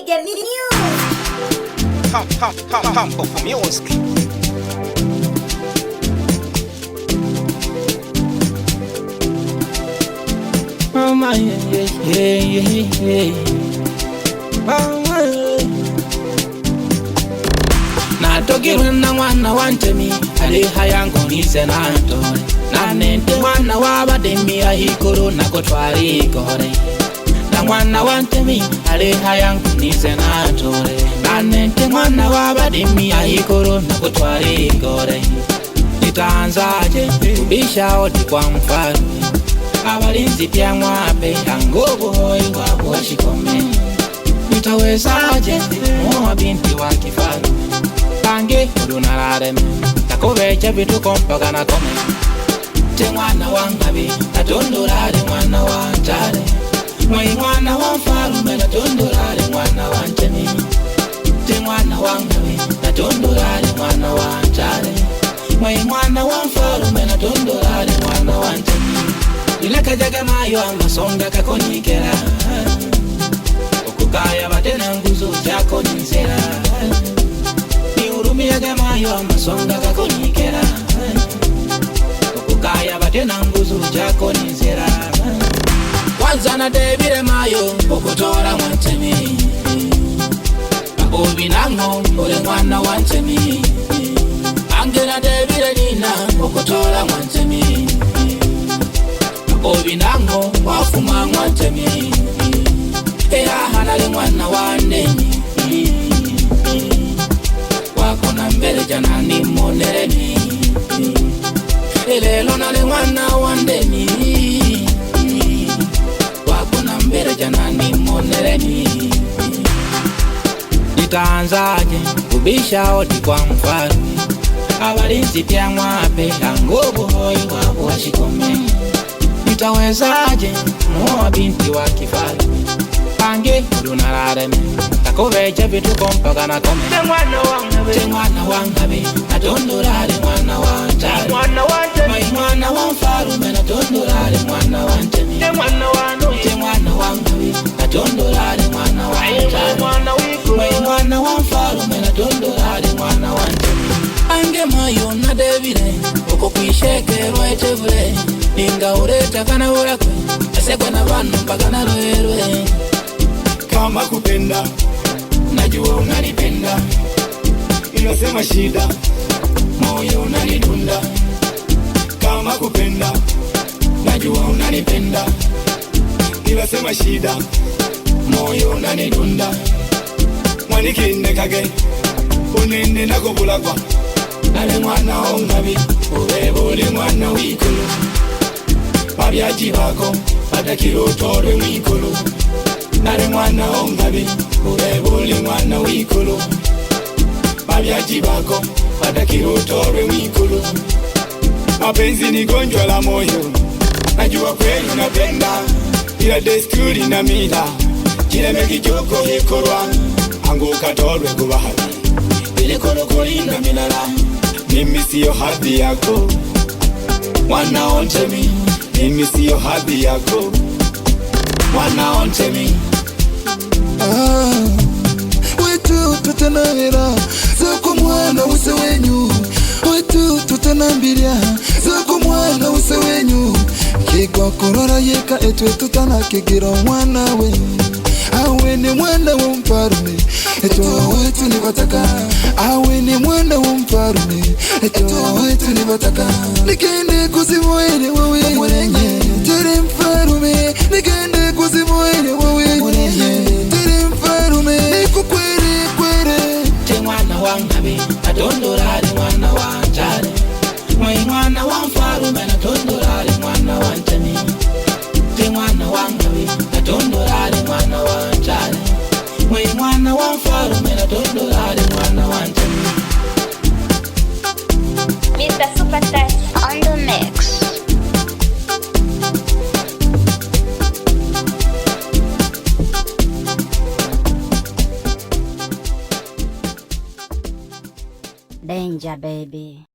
Get me news. Come for music. Mama, yeah. Mama, na togirwe na mwana wanje mi ali hayango nise na ntore na nente mwana wabademi ahikuru na kotwari gore na mwana wanje mi ali hayango nise na ntore na nente mwana wabademi ahikuru na kotwari gore nitaanzaje kubisha oti kwa mfalme abalinzi pya mwape angobo hoi wapo washikome nitawezaje mwa binti wa kifalme pange udunarareme takobecha vitu kompaka na kome te mwana wangabi natondorare mwana wanjare mwai mwana wa mfalume natondorare mwana wanjemi te mwana wangabi natondorare mwana wanjare mwai mwana wa mfalume natondorare mwana wanjemi ileka jaga mayo amasonga kakonikera okukaya batena nguzo jako ninsera niurumiaga mayo amasonga kakonikera okukaya batena nguzo jako ninsera kwanza na debire mayo okutora mwantemi akobi nango ole mwana wantemi angena debire nina okutora mwantemi obinango wafuma mwantemi era hanale mwana wandeni wakona mbele jana ni monereni elelo nale mwana wandeni wakona mbele jana ni monereni nitaanzaje kubisha oti kwa mfalme abalinzi pya mwape angobo hoi wapo washikome nitawezaje mwa binti wa kifalme pange udunarareme takobecha vitu kompaka na kome te mwana wangabe natondorare mwana wanjare mwana wa mfalume natondorare mwana wanjemi te mwana wangabe natondorare mwana wanjare mwana wa mfalume natondorare mwana wanjemi ange mayo na debire uko kwishekerwa echevule inga ureta kana urakwe asekwa na vanu mpaka na roerwe kama kupenda najua unanipenda inasema shida moyo unanidunda kama kupenda najua unanipenda inasema shida moyo unanidunda mwanikinde kage unende nakobulagwa nale mwana ongabi ubebuli mwana wikulu babyaji bako batakira otorwe mwikulu nale mwana ongabi ubebuli mwana wikulu babyaji bako batakira otorwe mwikulu mapenzi ni gonjwa la moyo najua kweli unapenda ila desturi na mila kileme kijoko hikorwa anguka torwe kubahari ile kono kulinda minala mimi siyo hadhi yako mwana ontemi mimi siyo hadhi yako mwana ontemi wetu tutanahera zako mwana use wenyu wetu tutanambiria zako mwana use wenyu kigwa korora yeka etwe tutanakigira mwana we awe ni mwana wa mfalume eto wetu ni bataka awe ni mwana wa mfalume eto wetu ni bataka nikende kuzimuene wewe mwenye tere mfalume nikende kuzimuene wewe mwenye tere mfalume nikukwere kwere te mwana wangabe natondorare mwana wanjare mwai mwana wa mfalume natondorare mwana wanjemi te mwana wangabe natondorare mwana wanjare mwai mwana wa mfalume natondorare mwana wanjemi. Mr. Super Touch on the mix. Danger, baby.